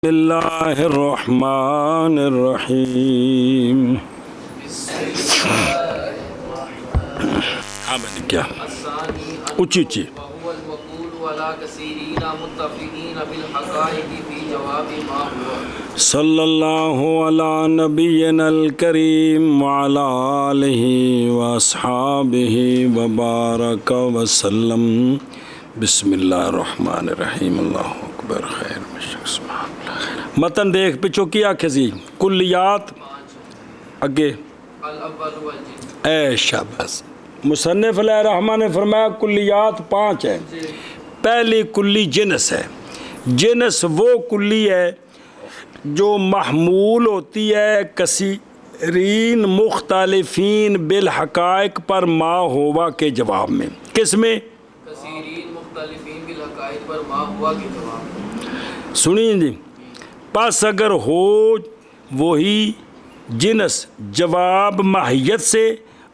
بسم اللہ الرحمن الرحیم۔ ہاں میں نے کیا اچھی اچھی صلی اللہ علی نبینا الکریم وعلی آلہ واصحابہ وبارک وسلم۔ بسم اللہ الرحمن الرحیم۔ اللہ اکبر خیر متن دیکھ پچھو کیا کھزی کلیات اگے اے شاباش۔ مصنف علیہ الرحمن نے فرمایا کلیات 5 ہیں۔ پہلی کلی جنس ہے۔ جنس وہ کلی ہے جو محمول ہوتی ہے کثیرین مختلفین بالحقائق پر ما ہوا کے جواب میں۔ کس میں؟ کثیرین مختلفین بالحقائق پر ما ہوا کے جواب میں۔ سنیے جی، پس اگر ہو وہی جنس جواب ماہیت سے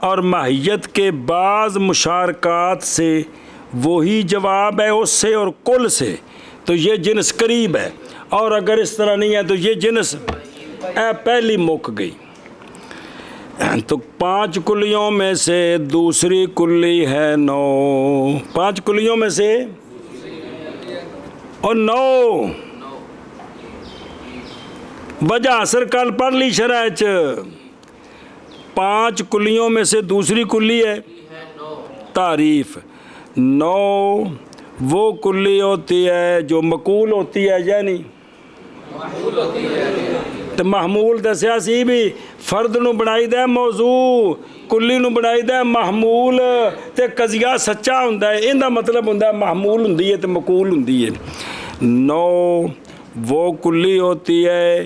اور ماہیت کے بعض مشارکات سے وہی جواب ہے اس سے اور کل سے، تو یہ جنس قریب ہے، اور اگر اس طرح نہیں ہے تو یہ جنس پہلی مک گئی۔ تو 5 کلیوں میں سے دوسری کلی ہے 9۔ 5 کلیوں میں سے اور 9 وجہ اثر کل پڑھ لی شرح چ۔ 5 کلیوں میں سے دوسری کلی ہے تعریف۔ 9 وہ کلی ہوتی ہے جو مقول ہوتی ہے، یعنی تو محمول دسیا سی بھی فرد نو بنائی دے موضوع، کلی نو بنائی دے محمول، تے قضیہ سچا ہوندا ہے، ان دا مطلب ہوندا ہے محمول ہوندی ہے تے مقول ہوندی ہے۔ 9 وہ کلی ہوتی ہے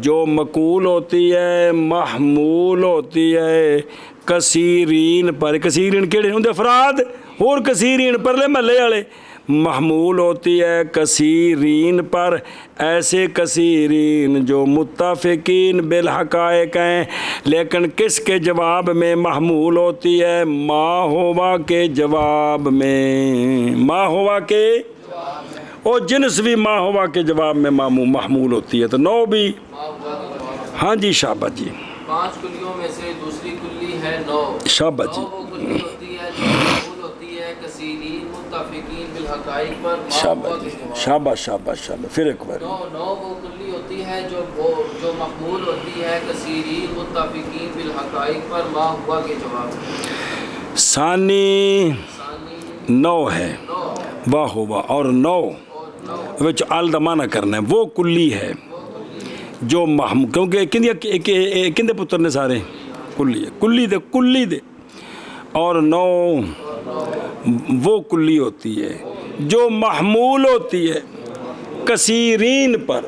جو مقول ہوتی ہے، محمول ہوتی ہے کثیرین پر۔ کثیرین کیڑے ہوندے؟ افراد اور کثیرین پرلے محلے والے۔ محمول ہوتی ہے کثیرین پر، ایسے کثیرین جو متفقین بالحقائق ہیں، لیکن کس کے جواب میں محمول ہوتی ہے؟ ما ہوا کے جواب میں۔ ما ہوا کے اور جنس بھی ما ہوا کے جواب میں محمول ہوتی ہے۔ تو 9 بھی ہاں جی شاباش جی۔ 5 کلیوں میں سے دوسری کلی ہے 9۔ شاباش جی۔ 9 وہ کلی ہوتی ہے جو محمول ہوتی ہے کثیرین متفقین بالحقائق پر ما ہوا کے جواب۔ شاباش شاباش شاباش۔ پھر ایک بار 9 وہ کلی ہوتی ہے جو محمول ہوتی ہے کثیرین متفقین بالحقائق پر ما ہوا کے جواب۔ ثانی 9 ہے، واہ ہوا، اور 9 وچ آل دا معنی کرنا ہے۔ وہ کلی ہے جو کیونکہ کندے پتر نے سارے کلی ہے، کلی دے اور 9 وہ کلی ہوتی ہے جو محمول ہوتی ہے کثیرین پر،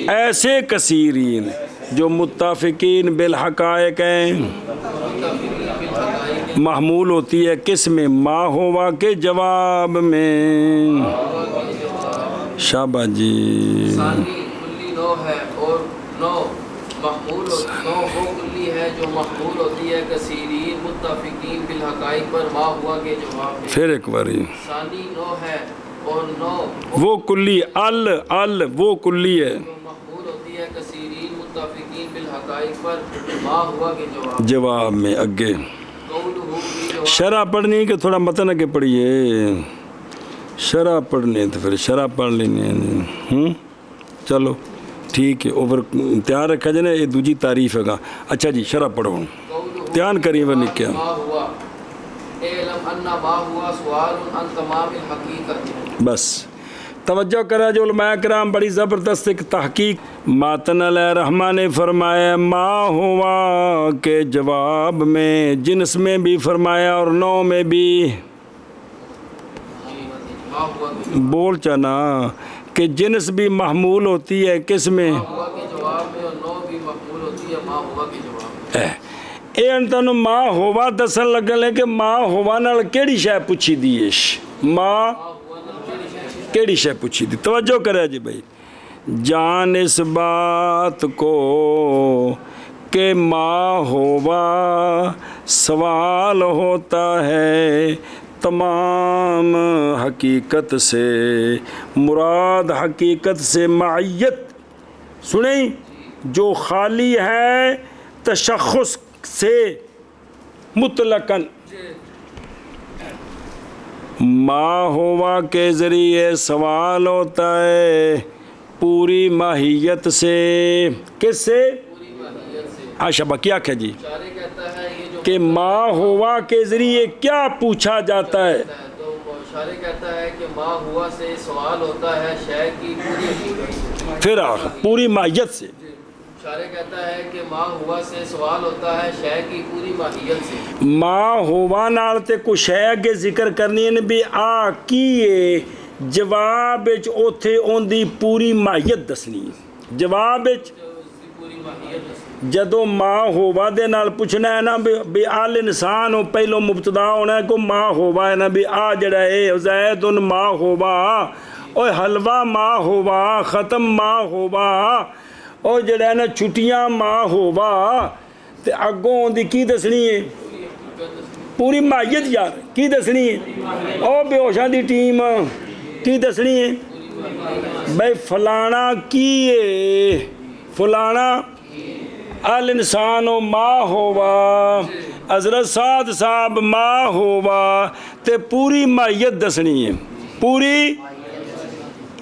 ایسے کثیرین جو متفقین بالحقائق ہیں۔ محمول ہوتی ہے کس میں؟ ما ہوا کے جواب میں۔ شاباش جی۔ ثانی کلی 9 ہے اور 9 وہ کلی ہے جو محمول ہوتی ہے کثیرین متفقین بالحقائق پر ما ہوا کے جواب میں۔ پھر ایک باری ثانی 9 ہے اور 9 وہ کلی وہ کلی ہے جو محمول ہوتی ہے کثیرین متفقین بالحقائق پر ما ہوا کے جواب میں۔ اگے قولہ کی جواب۔ شرح پڑھنی کہ تھوڑا متن اگے پڑھیے؟ شرح پڑھنی ہے تو پھر شرح پڑھ لینی ہے۔ چلو ٹھیک ہے، اوپر تیار رکھا جائے نا، یہ دوجی تعریف ہے گا۔ اچھا جی شرح پڑھو، دھیان کریے ورنہ کیا۔ اعلم ان ما ہوا سوال عن تمام الحقیقت۔ بس توجہ کرا جو علماء کرام بڑی زبردست ایک تحقیق۔ ماتن علیہ الرحمٰن نے فرمایا ما ہوا کے جواب میں، جنس میں بھی فرمایا اور 9 میں بھی۔ بول چانا کہ جنس بھی محمول ہوتی ہے کس میں؟ ما ہوا کے جواب میں، اور 9 بھی محمول ہوتی ہے ما ہوا کے جواب میں۔ اے انتانو ما ہوا دسن لگن لے کہ ما ہوا نال کیڑی شے پوچھی دیش؟ ما کیڑی شے پوچھی دی؟ توجہ کرے جی بھائی، جان اس بات کو کہ ما ہوا سوال ہوتا ہے تمام حقیقت سے، مراد حقیقت سے معیت سنیں جو خالی ہے تشخص سے مطلقاً، ما ہوا کے ذریعے سوال ہوتا ہے پوری ماہیت سے. کس سے؟ پوری ماہیت سے. شبہ کیا کہ جی شارح کہتا ہے یہ جو کہ ما ہوا کے ذریعے کیا پوچھا جاتا ہے؟ تو شارح کہتا ہے کہ ما ہوا سے سوال ہوتا ہے شے کی پوری حقیقت سے. پھر پوری ماہیت سے. شارح کہتا ہے کہ ما ہوا سے سوال ہوتا ہے شے کی پوری ماہیت سے. ما ہوا نال تے کوئی شے اگے ذکر کرنی ہے بھی آ کی جواب وچ اوتھے اون دی پوری ماہیت دسنی ہے. جواب وچ اس کی پوری ماہیت سے. جدو ما ہوا دے نال پوچھنا ہے نا بھی آل انسان ہو پہلو مبتدا ہونا ہے کو ما ہوا ہے نا بھی آ جڑا ہے زید ما ہوا اوے حلوہ ما ہوا ختم ما ہوا او جڑا ہے نا چھٹیاں ما ہوا تے اگوں دی کی دسنی ہے؟ پوری ماہیت یار کی دسنی ہے؟ او بے ہوشاں دی ٹیم کی دسنی ہے؟ بھائی فلانا کی ہے فلانا ال انسان ما ہوا حضرت سعد صاحب ما ہوا تے پوری ماہیت دسنی ہے. پوری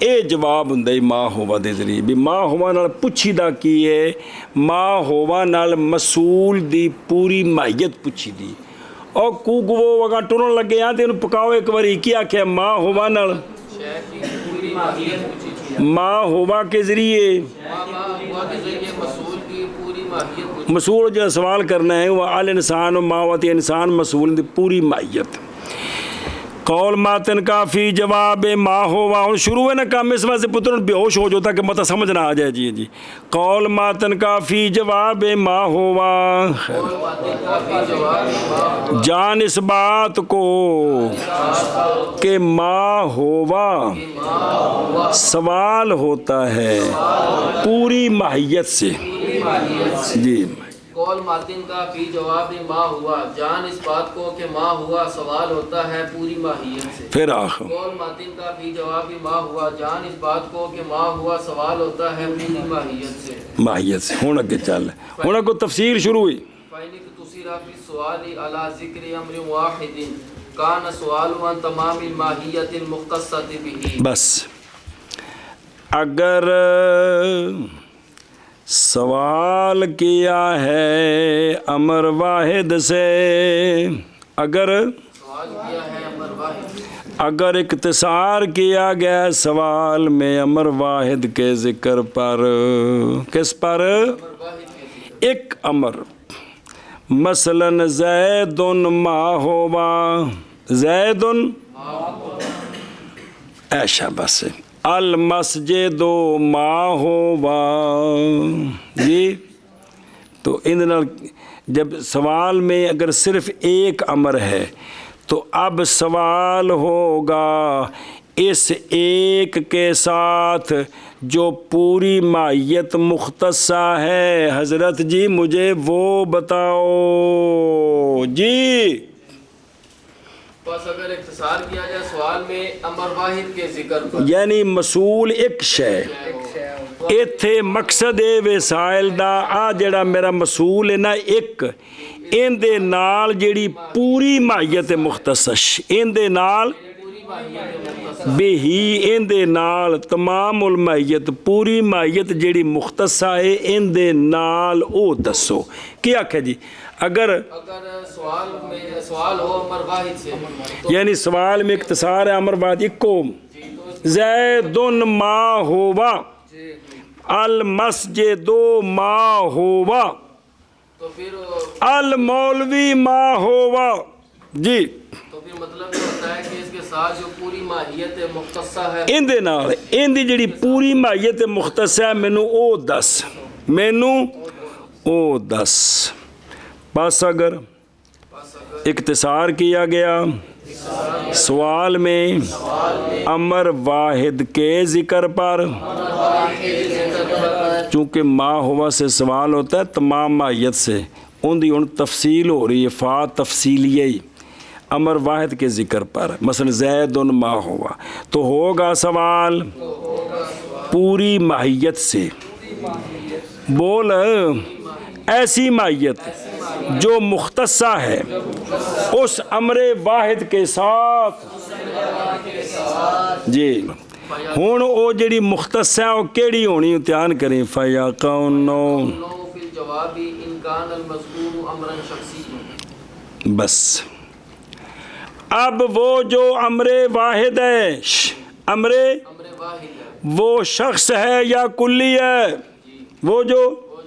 اے جواب ہوندا ہے ما ہوا دے ذریعے بھی ما ہوا نال پوچھی دا کی ہے ما ہوا نال مسئول دی پوری ماہیت پوچھی دی. او کو گو وگا ٹرن لگے ہاں تے انہوں پکاؤ ایک باری کی آکھیا ما ہوا نال شے کی پوری ماہیت پوچھی تھی. ما ہوا کے ذریعے ما ہوا کے ذریعے مسئول کی پوری ماہیت پوچھی. مسئول جو سوال کرنا ہے وہ آل انسان و ماوت انسان مسئول دی پوری ماہیت. قول ماتن کا فی جواب ما ہوا اور شروع ہے نا کام اس وجہ سے پتر بے ہوش ہو جاتا کہ مطلب سمجھ نہ آ جائے. جی جی قول ماتن کا فی جواب ما ہوا قول باتیں کا بھی جواب ما ہوا جان اس بات کو کہ ما ہوا سوال ہوتا ہے پوری ماہیت سے. پوری ماہیت سے. جی قول ماتن کا فی جواب ما ہوا جان اس بات کو کہ ما ہوا سوال ہوتا ہے پوری ماہیت سے. پھر آخر قول ماتن کا فی جواب ما ہوا جان اس بات کو کہ ما ہوا سوال ہوتا ہے پوری ماہیت سے. ماہیت سے ہوں اگے چل ہوں اگو تفسیر شروع ہوئی. فَإِنْ اقْتُصِرَ فِي السُّؤَالِ عَلَى ذِكْرِ أَمْرٍ وَاحِدٍ كَانَ سُؤَالُهُ عَنْ تَمَامِ الْمَاهِيَّةِ الْمُخْتَصَّةِ بِهِ. بس اگر سوال کیا ہے امر واحد سے اگر سوال کیا ہے امر واحد اگر اختصار کیا گیا سوال میں امر واحد کے ذکر پر کس پر امر واحد کے ایک امر مثلا زید ما ہوا زید ایشا بس المسجد ما ہوا. جی تو ان جب سوال میں اگر صرف ایک امر ہے تو اب سوال ہوگا اس ایک کے ساتھ جو پوری ماہیت مختصہ ہے حضرت جی مجھے وہ بتاؤ. جی بس اگر اختصار کیا جائے سوال میں امر واحد کے ذکر پر یعنی مسئول ایک شے ایتھے مقصد اے وسائل دا آ جڑا میرا مسئول ہے نا ایک ان دے نال جڑی پوری ماہیت مختص ان دے نال بے ہی ان دے نال تمام الماہیت پوری ماہیت جڑی مختصہ ہے ان دے نال او دسو. کیا کہ جی اگر سوال ہو امر واحد سے یعنی سوال میں اختصار ہے امر واحد کو زید ما ہوا المسجد ما ہوا تو پھر المولوی ما ہوا. جی تو پھر مطلب یہ ہوتا ہے کہ اس کے ساتھ جو پوری ماہیت مختصہ ہے ان دے نال ان دی جڑی پوری ماہیت مختص ہے مینوں او دس مینوں او دس. بس اگر اختصار کیا گیا سوال میں امر واحد کے ذکر پر چونکہ ما ہوا سے سوال ہوتا ہے تمام ماہیت سے ان دی ان تفصیل ہو رہی ہے فا تفصیلیہ امر واحد کے ذکر پر مثلا زید ما ہوا تو ہوگا سوال پوری ماہیت سے بول ایسی ماہیت جو مختصہ ہے اس امر واحد کے ساتھ. جی ہوں وہ جڑی مختص ہے وہ کیڑی ہونی دھیان کریں. فَيَقَعُنَّ فی الجواب ان کان المذکور امرا شخصی. بس اب وہ جو امر واحد ہے امر واحد وہ شخص ہے یا کلی ہے. وہ جو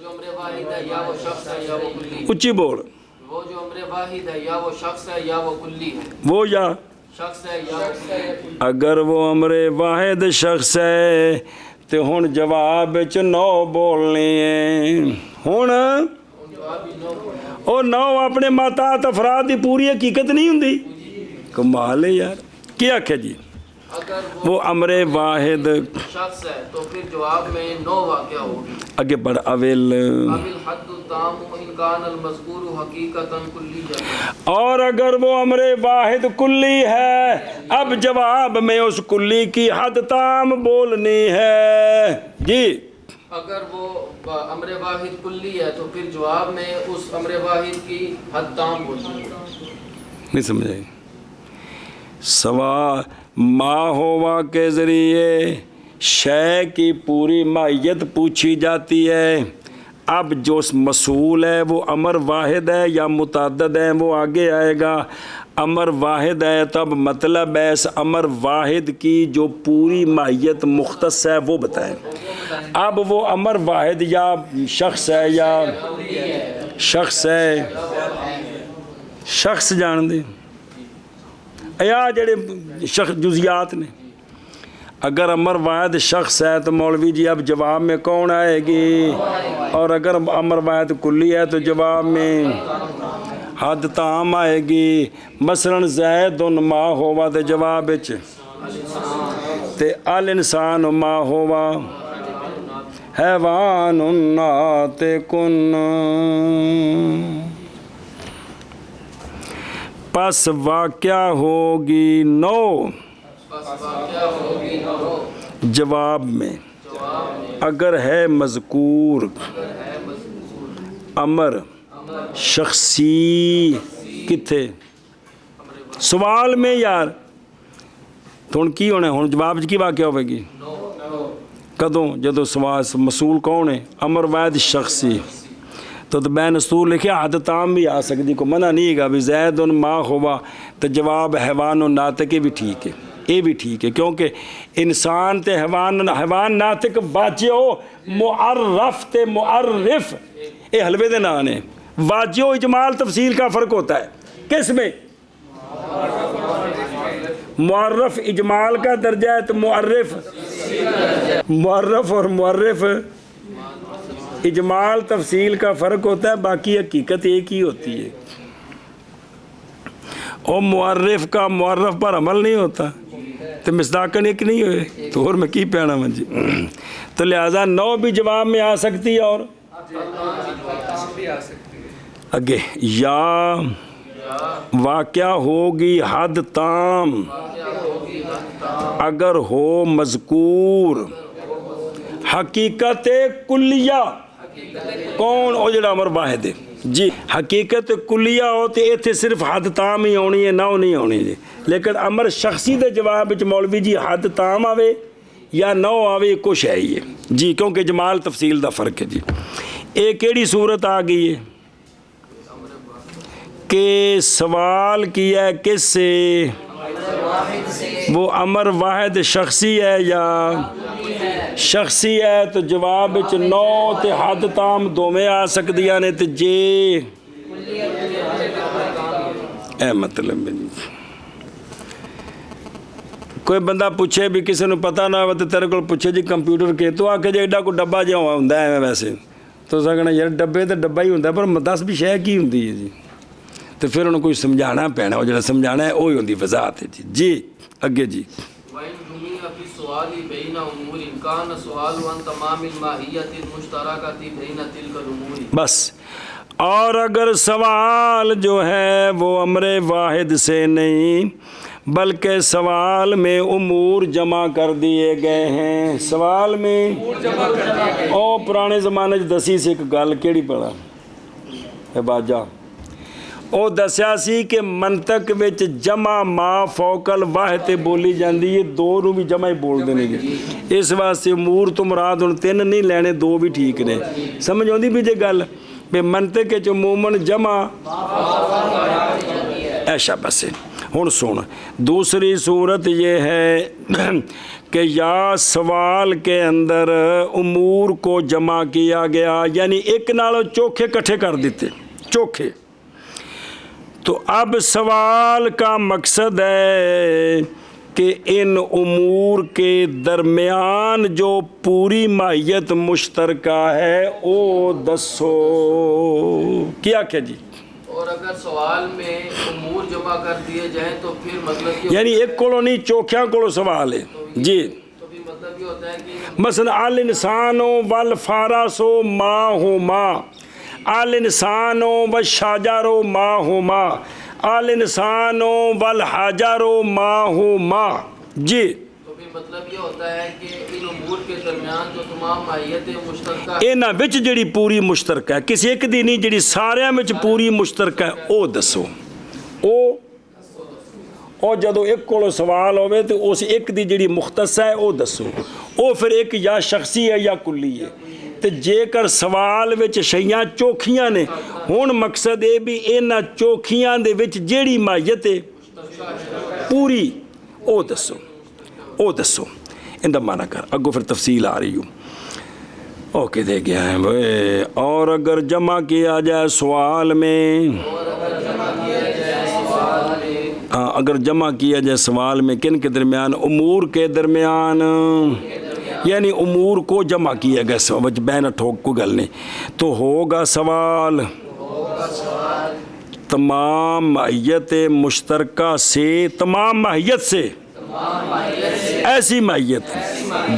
امر واحد ہے یا وہ شخص ہے یا وہ کلی. اچھی بول. وہ جو امر واحد ہے یا وہ شخص ہے یا وہ کلی ہے. وہ یا شخص ہے یا وہ کلی ہے. اگر وہ امر واحد شخص ہے تو ہوں جواب وچ 9 بولنے ہیں. ہوں وہ 9 اپنے ماتات افراد کی پوری حقیقت نہیں ہوں. کمال ہے یار. کیا آخیا جی؟ اگر وہ امر واحد شخص ہے تو پھر جواب میں 9 واقعہ ہوگی. اگے پڑھ. اول اب الحد التام ان کان المذکور حقیقتا کلیہ. اور اگر وہ امر واحد کلی ہے اب جواب میں اس کلی کی حد تام بولنی ہے. جی اگر وہ امر واحد کلی ہے تو پھر جواب میں اس امر واحد کی حد تام بولنی ہے. نہیں سمجھے؟ سوا ما ہوا کے ذریعے شے کی پوری ماہیت پوچھی جاتی ہے. اب جو مسئول ہے وہ امر واحد ہے یا متعدد ہے وہ آگے آئے گا. امر واحد ہے تب مطلب ہے اس امر واحد کی جو پوری ماہیت مختص ہے وہ بتائیں. اب وہ امر واحد یا شخص ہے یا شخص ہے. شخص جان دے یا جڑے شخص جزیات نے. اگر امر واحد شخص ہے تو مولوی جی اب جواب میں کون آئے گی؟ اور اگر امر واحد کلی ہے تو جواب میں حد تام آئے گی. مثلا زید ما ہوا تو جواب تے الانسان ما ہوا حیوان ناطق. پس واقعہ ہوگی 9 جواب میں اگر ہے مذکور امر شخصی. کتھے سوال میں یار تو ہوں کی ہونا؟ ہوں جواب کی واقعہ ہوئے گی کدوں؟ جدو سوال مسئول کون ہے؟ امر واحد شخصی. تو بین اسطور لکھے حد تام بھی آ سکتی. کو منع نہیں گا بھی زید ما ہوا تو جواب حیوان و ناطق بھی ٹھیک ہے. یہ بھی ٹھیک ہے کیونکہ انسان تے حیوان ناطق واجع و معرف تے معرف یہ حلوے دے نام نے. واجع و اجمال تفصیل کا فرق ہوتا ہے. کس میں؟ معرف اجمال کا درجہ ہے تو معرف اور معرف اجمال تفصیل کا فرق ہوتا ہے. باقی حقیقت ایک ہی ہوتی ہے. اور معرف کا معرف پر عمل نہیں ہوتا تو مصداقاً ایک نہیں ہوئے تو اور میں کی پیانا من جی. تو لہذا 9 بھی جواب میں آ سکتی ہے. اور اگے یا واقعہ ہوگی حد تام اگر ہو مذکور حقیقت کلیہ. کون؟ او جڑا امر واحد ہے جی. حقیقت کلیہ ہوتے ایتھے صرف حد تام ہی ہونی ہے 9 نہیں ہونی جی. لیکن امر شخصی دے جواب وچ مولوی جی حد تام آوے یا 9 آوے کچھ ہے ہی ہے جی کیونکہ جمال تفصیل دا فرق ہے جی. ایک کیڑی صورت آ گئی ہے کہ سوال کیا ہے کس سے؟ وہ امر واحد شخصی ہے یا شخصی ہے تو جواب 9 تے حد تام دوویں آ سکدیاں نے. تے جے اے مطلب کوئی بندہ پوچھے بھی کسی نے پتہ نہ ہو تو تیرے کو پوچھے جی کمپیوٹر کے تو آ کے جی ایڈا کوئی ڈبا جہاں ہوندا ہے ویسے تو سکنا یار ڈبے تو ڈبا ہی ہوندا پر 10 بھی شے کی ہوندی ہے جی. تو پھر انہوں کوئی سمجھانا پینا وہ جڑا سمجھانا ہے وہی ہوندی وضاحت ہے جی. جی اگے جی السؤال بین امور کان سؤال عن تمام الماہیت المشترکۃ بین تلک الامور. بس. اور اگر سوال جو ہے وہ امر واحد سے نہیں بلکہ سوال میں امور جمع کر دیے گئے ہیں. سوال میں او پرانے زمانے دسی سے ایک گل کیڑی پڑا ہے باجا ਉਹ ਦੱਸਿਆ ਸੀ ਕਿ ਮੰਤਕ ਵਿੱਚ ਜਮਾ ਮਾ ਫੌਕਲ ਵਾਹਿਦ ਤੇ ਬੋਲੀ ਜਾਂਦੀ ਹੈ, ਦੋ ਨੂੰ ਵੀ ਜਮਾ ਹੀ ਬੋਲਦੇ ਨੇਗੇ. ਇਸ ਵਾਸਤੇ ਅਮੂਰ ਤੋਂ ਮੁਰਾਦ ਹੁਣ ਤਿੰਨ ਨਹੀਂ ਲੈਣੇ, ਦੋ ਵੀ ਠੀਕ ਨੇ. ਸਮਝ ਆਉਂਦੀ ਵੀ ਜੇ ਗੱਲ ਵੀ ਮੰਤਕ ਵਿੱਚ ਅਮੂਮਨ ਜਮਾ ਐਸ਼ਾ ਬਸ. ਹੁਣ ਸੁਣ دوسری صورت یہ ہے کہ یا سوال کے اندر امور کو جمع کیا گیا یعنی ایک نالوں چوکھے کٹھے کر دیتے چوکھے. تو اب سوال کا مقصد ہے کہ ان امور کے درمیان جو پوری ماہیت مشترکہ ہے وہ دسو. کیا کیا جی؟ اور اگر سوال میں امور جمع کر دیے جائیں تو پھر مطلب یہ یعنی ایک کولو نہیں چوکھیاں کولو سوال ہے جی. تو بھی مطلب یہ ہوتا ہے کہ مثلا الانسان والفارس ماہما الانسان والشجر ماہما الانسان والحجر ماہما جی. تو بھی مطلب یہ ہوتا ہے کہ ان امور کے درمیان جو تمام ماہیت مشترکہ ਇਹਨਾਂ ਵਿੱਚ ਜਿਹੜੀ ਪੂਰੀ ਮੁਸ਼ਤਰਕ ਹੈ ਕਿਸੇ ਇੱਕ ਦੀ ਨਹੀਂ ਜਿਹੜੀ ਸਾਰਿਆਂ ਵਿੱਚ ਪੂਰੀ ਮੁਸ਼ਤਰਕ ਹੈ ਉਹ ਦੱਸੋ. ਉਹ ਜਦੋਂ ਇੱਕ ਕੋਲੋਂ ਸਵਾਲ ਹੋਵੇ ਤੇ ਉਸ ਇੱਕ ਦੀ ਜਿਹੜੀ ਮੁਖਤਸ ਹੈ ਉਹ ਦੱਸੋ. ਉਹ ਫਿਰ ਇੱਕ ਜਾਂ ਸ਼ਖਸੀ ਹੈ ਜਾਂ ਕੁੱਲੀ ਹੈ. ਤੇ ਜੇਕਰ ਸਵਾਲ ਵਿੱਚ ਸ਼ਈਆਂ ਚੋਖੀਆਂ ਨੇ ਹੁਣ ਮਕਸਦ ਇਹ ਵੀ ਇਹਨਾਂ ਚੋਖੀਆਂ ਦੇ ਵਿੱਚ ਜਿਹੜੀ ਮਾਹੀਅਤ ਹੈ ਪੂਰੀ ਉਹ ਦੱਸੋ. ਉਹ ਦੱਸੋ ਇਹਦਾ ਮਾਨਾ ਕਰ ਅੱਗੋਂ ਫਿਰ ਤਫਸੀਲ ਆ ਰਹੀ ਹੋ. اوکے دے گیا ہے وہ. اور اگر جمع کیا جائے سوال میں ہاں اگر جمع کیا جائے سوال میں کن کے درمیان امور کے درمیان یعنی امور کو جمع کیا گیا سوال بین ٹھوک کو گل نہیں تو ہوگا سوال تمام ماہیت مشترکہ سے تمام ماہیت سے ایسی ماہیت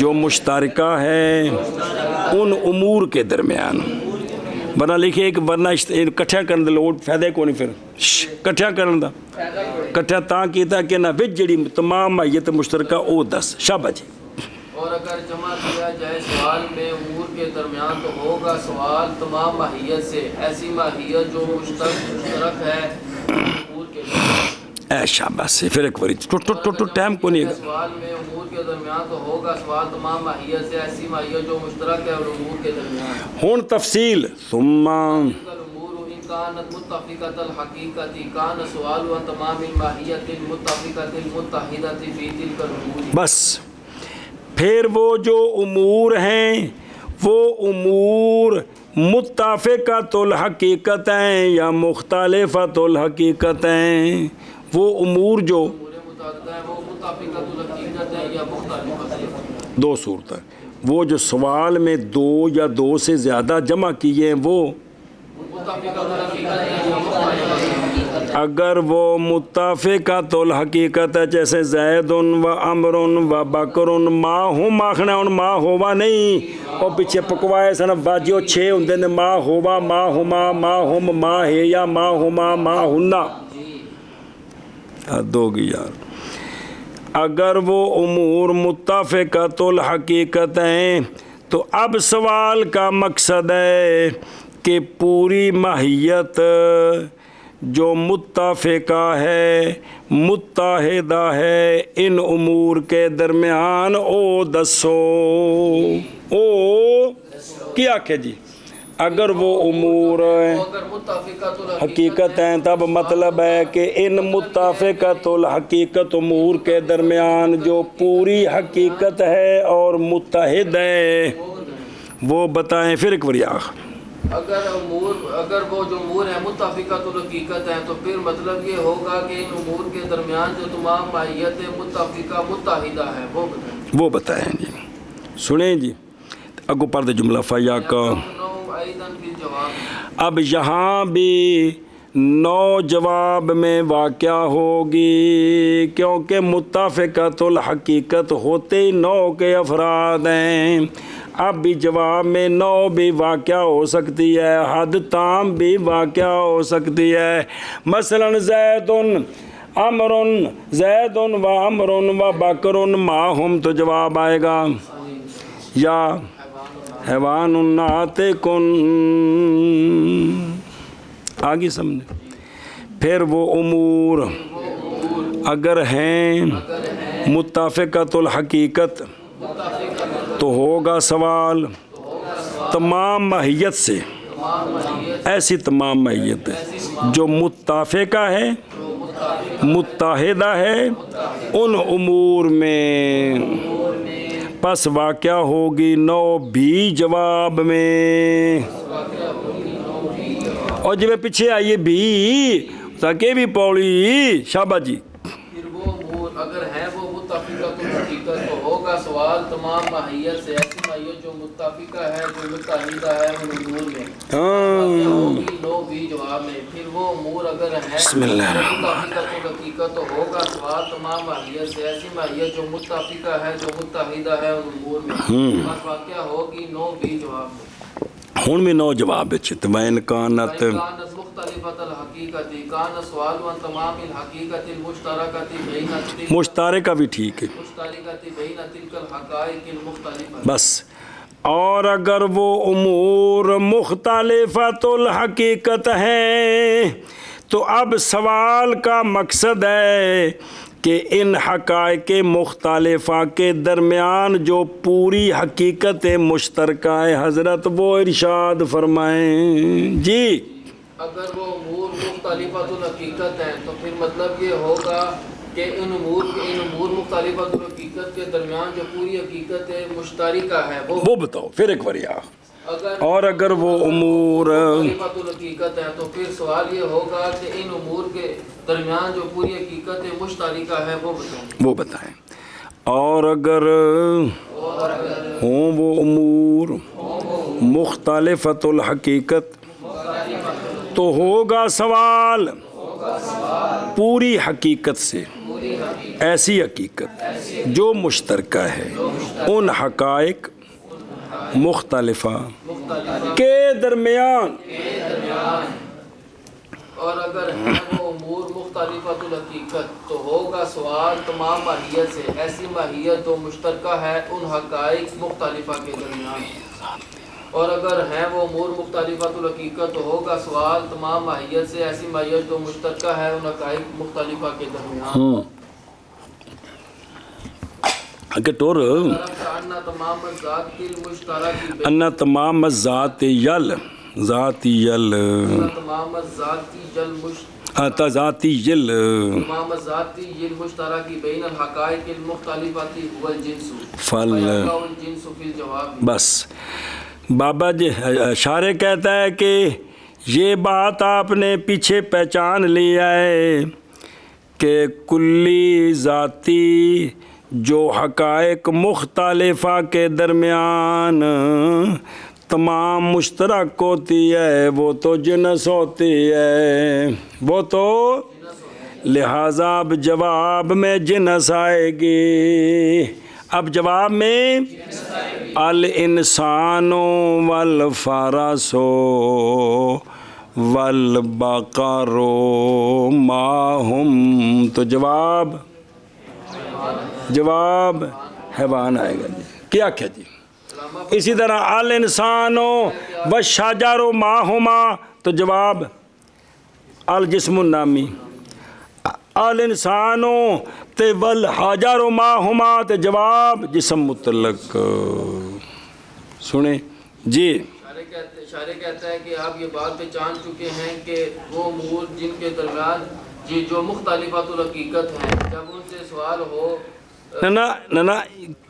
جو مشترکہ ہے ان امور کے درمیان. ورنہ لکھے ایک ورنہ کٹھیا کرنے دا لوڑ فائدہ کو نہیں پھر کٹھیا کرنے دا کٹھیا تاں کیتا کہ نہ وچ جڑی تمام ماہیت مشترکہ او دس. شابہ جی. اور اگر جمع کیا جائے سوال میں امور کے درمیان تو ہوگا سوال تمام ماہیت سے ایسی ماہیت جو مشترک ہے امور کے درمیان. اے شاباش سے پھر ایک باری ٹو ٹائم کو نہیں. سوال میں امور کے درمیان تو ہوگا سوال تمام ماہیت سے ایسی ماہیت جو مشترک ہے اور امور کے درمیان. ہون تفصیل ثم الامور ان كانت متفقة الحقيقة كان سؤال عن تمام الماهية المتفقة المتحدة في تلك الامور. بس پھر وہ جو امور ہیں وہ امور متفقۃ الحقیقت ہیں یا مختلفۃ الحقیقت ہیں. وہ امور جو دو صورت ہے وہ جو سوال میں دو یا دو سے زیادہ جمع کیے ہیں وہ اگر وہ متفقۃ الحقیقت ہے جیسے زید و عمر و بکر ماں ہوں ماخنا ان ماں ہوا نہیں اور پیچھے پکوائے سن باجیو 6 ہوندے نے ماں ہوا ماں ہما ماں ہم ماں ہے یا ماں ہما ماں ہننا دو گی یار. اگر وہ امور متفقۃ الحقیقت ہیں تو اب سوال کا مقصد ہے کہ پوری ماہیت جو متفقہ ہے متحدہ ہے ان امور کے درمیان او دسو. او کیا کہ جی اگر وہ امور حقیقت ہیں تب مطلب ہے کہ ان متفقۃ الحقیقت امور کے درمیان جو پوری حقیقت ہے اور متحد ہے وہ بتائیں. پھر ایک باری اگر وہ جو امور ہیں متفقۃ الحقیقت ہیں تو پھر مطلب یہ ہوگا کہ ان امور کے درمیان جو تمام ماہیت متفقہ متحدہ ہے وہ بتائیں جی. سنیں جی اگو پڑھ دے جملہ فیا کا. اب یہاں بھی 9 جواب میں واقع ہوگی، کیونکہ متفقۃ الحقیقت ہوتے ہی 9 کے افراد ہیں۔ اب بھی جواب میں 9 بھی واقع ہو سکتی ہے، حد تام بھی واقع ہو سکتی ہے۔ مثلا زید امر، زید و امر و بکر معہم، تو جواب آئے گا یا حیوان ناطق، آگے سمجھے۔ پھر وہ امور اگر ہیں متفقۃ الحقیقت تو ہوگا سوال تمام ماہیت سے، ایسی تمام ماہیت جو متفقہ ہے، متحدہ ہے ان امور میں، پس واقع ہوگی 9 بھی جواب میں۔ اور جب پیچھے آئیے بھی تاکہ بھی پوڑی شاباش جی۔ پھر وہ امور اگر ہے وہ متفقۃ الحقیقت تو ہوگا سوال تمام ماہیت سے، ایسی ماہیت جو متفقہ ہے، جو متحدہ ہے ان امور میں، واقع ہوگی 9 بھی جواب میں۔ پھر وہ امور اگر ہے متفقۃ الحقیقت تو ہوگا سوال تمام ماہیت سے، ایسی ماہیت جو متفقہ ہے، جو متحدہ ہے ان امور میں، بس واقع ہوگی 9 بھی جواب میں۔ ہن میں 9 جواب اچھے وین کانت مختلفۃ الحقیقت کان سوال و تمام الحقیقت المشترکۃ بین مشترکہ بھی ٹھیک ہے، مشترکۃ بین تلک الحقائق المختلفہ۔ بس اور اگر وہ امور مختلفۃ الحقیقت ہیں تو اب سوال کا مقصد ہے کہ ان حقائق مختلفہ کے درمیان جو پوری حقیقت مشترکہ ہے حضرت وہ ارشاد فرمائیں جی۔ اگر وہ امور مختلفۃ الحقیقت ہیں تو پھر مطلب یہ ہوگا کہ ان امور مختلفۃ الحقیقت کے درمیان جو پوری حقیقت مشترکہ ہے وہ بتاؤ پھر ایک بار اور اگر وہ امور مختلفۃ الحقیقت ہے تو پھر سوال یہ ہوگا کہ ان امور کے درمیان جو پوری حقیقت مشترکہ ہے وہ بتائیں۔ اور اگر ہوں وہ امور مختلفۃ الحقیقت تو ہوگا سوال پوری حقیقت سے، ایسی حقیقت جو مشترکہ ہے ان حقائق مختلفہ کے درمیان۔ اور اگر ہے وہ امور مختلفۃ الحقیقت تو ہوگا سوال تمام ماہیت سے، ایسی ماہیت جو مشترکہ ہے ان حقائق مختلفہ کے درمیان۔ اور اگر ہے وہ امور مختلفۃ الحقیقت تو ہوگا سوال تمام ماہیت سے، ایسی ماہیت جو مشترکہ ہے ان حقائق مختلفہ کے درمیان۔ اگر ٹور انا تمام ذات یل ذاتی یل آتا ذاتی یل تمام ذاتی یل مشترکی بین الحقائق المختلفۃ هو الجنس فل الجنس فی الجواب۔ بس بابا جی اشارے کہتا ہے کہ یہ بات آپ نے پیچھے پہچان لیا ہے کہ کلی ذاتی جو حقائق مختلفہ کے درمیان تمام مشترک ہوتی ہے وہ تو جنس ہوتی ہے، وہ تو لہٰذا اب جواب میں جنس آئے گی۔ اب جواب میں الانسان والفرس والبقر ماہم، تو جواب حیوان آئے گا جی۔ کیا کیا جی؟ اسی طرح الانسان والشجر ماہما، تو جواب الجسم النامی۔ الانسان والحجر ماہما، تو جواب جسم مطلق۔ سنیں جی، شارح کہتا ہے کہ آپ یہ بات پہچان چکے ہیں کہ وہ امور جن کے درمیان جو مختلفۃ الحقیقت ہیں، جب ان سے سوال ہو نہ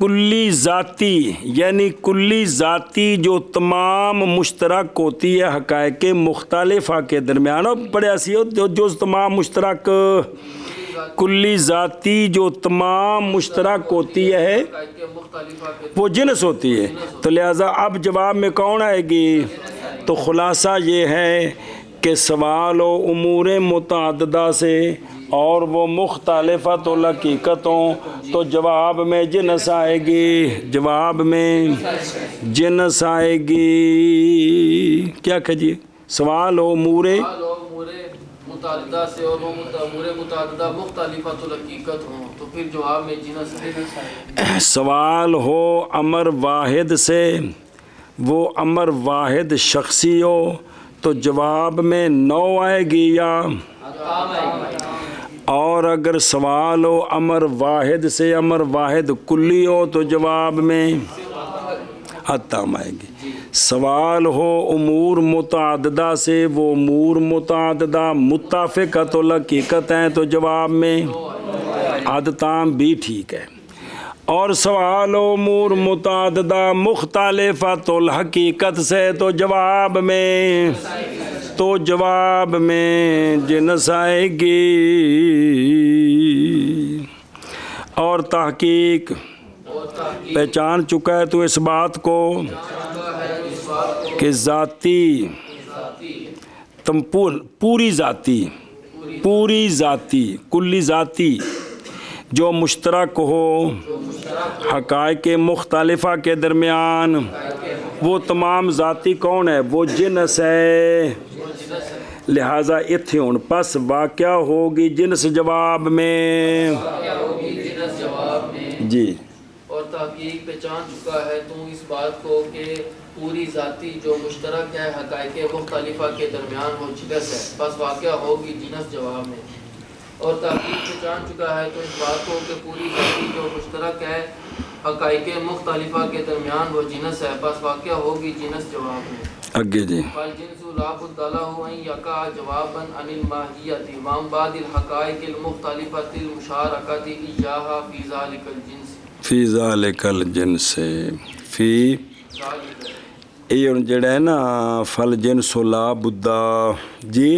کلی ذاتی، یعنی کلی ذاتی جو تمام مشترک ہوتی ہے حقائق مختلفہ کے درمیان، اور بڑے ایسی جو تمام مشترک کلی ذاتی جو تمام مشترک ہوتی ہے وہ جنس ہوتی ہے، تو لہٰذا اب جواب میں کون آئے گی؟ تو خلاصہ یہ ہے کہ سوال و امور متعددہ سے اور وہ مختلفت الحقیقتوں تو جواب میں جنس آئے گی، جواب میں جنس آئے گی. کیا کہجیے؟ سوال و امور متعددہ سے اور وہ امور متعددہ مختلفت الحقیقت ہوں تو پھر جواب میں جنس آئے گی. سوال ہو امر واحد سے، وہ امر واحد شخصی ہو تو جواب میں نو آئے گی یا، اور اگر سوال ہو امر واحد سے امر واحد کلی ہو تو جواب میں حتام آئے گی. سوال ہو امور متعددہ سے، وہ امور متعددہ متفقۃ الحقیقت ہیں تو جواب میں حتام بھی ٹھیک ہے. اور سوال و امور متعددہ مختلفت الحقیقت سے تو جواب میں جنس آئے گی. اور تحقیق پہچان چکا ہے تو اس بات کو کہ ذاتی پوری ذاتی کلی ذاتی جو مشترک ہو حقائق مختلفہ کے درمیان، وہ تمام ذاتی کون ہے؟ وہ جنس ہے. لہٰذا اتھے ہون پس واقع ہوگی جنس جواب میں. جی. اور تحقیق پہچان چکا ہے تو اس بات کو کہ پوری ذاتی جو مشترک ہے حقائق مختلفہ کے درمیان وہ جنس ہے، بس واقع ہوگی جنس جواب میں. اور تحقیق پہچان چکا ہے تو اس بات کو کہ پوری ذاتی جو مشترک ہے حقائق مختلفہ کے درمیان وہ جنس ہے، بس واقع ہوگی جنس جواب میں. اگے جی. فالجنس لا بد له ان يقع جوابا عن الماہیت وعن بعض الحقائق المختلفۃ المشارکۃ ایاها فی ذلک الجنس. فی ذلک الجنس فی یہ ہن جڑا ہے نا فالجنس لا بد جی،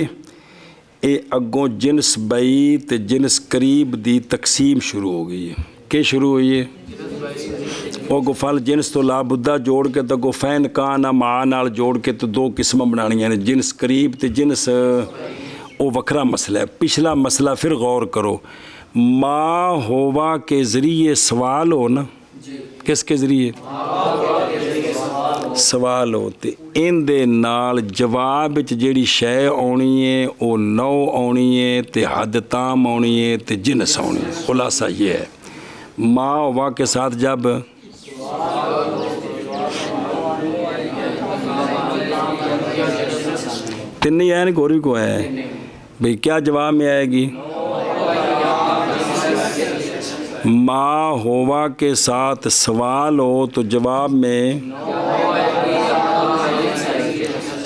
اے اگوں جنس بئی تے جنس قریب دی تقسیم شروع ہو گئی ہے. کہ شروع ہوئی ہے؟ وہ گو فل جنس تو لا بدہ جوڑ کے تو گو فین کان ماں نال جوڑ کے تو دو قسم بنانیاں نے، جنس قریب تے جنس او وکھرا مسئلہ ہے. پچھلا مسئلہ پھر غور کرو. ما ہوا کے ذریعے سوال ہو نا، کس کے ذریعے سوال ہو تے ان دے نال جواب وچ جیڑی شے آنی ہے او نو آنی ہے تے حد تام آنی ہے تے جنس آنی ہے. خلاصہ یہ ہے ما ہوا کے ساتھ جب تنی ہے نا گوری کو ہے بھئی کیا جواب میں آئے گی؟ ما ہوا کے ساتھ سوال ہو تو جواب میں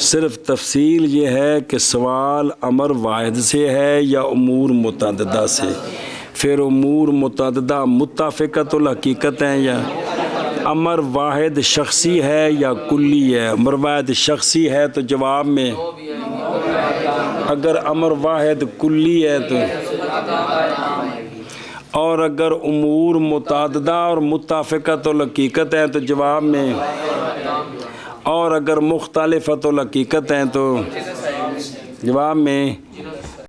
صرف تفصیل یہ ہے کہ سوال امر واحد سے ہے یا امور متعددہ سے. پھر امور متعددہ متفقۃ الحقیقت ہیں یا امر واحد شخصی ہے یا کلی ہے. امر واحد شخصی ہے تو جواب میں، اگر امر واحد کلی ہے تو، اور اگر امور متعددہ اور متفقۃ الحقیقت ہیں تو جواب میں، اور اگر مختلفۃ الحقیقت ہیں تو جواب میں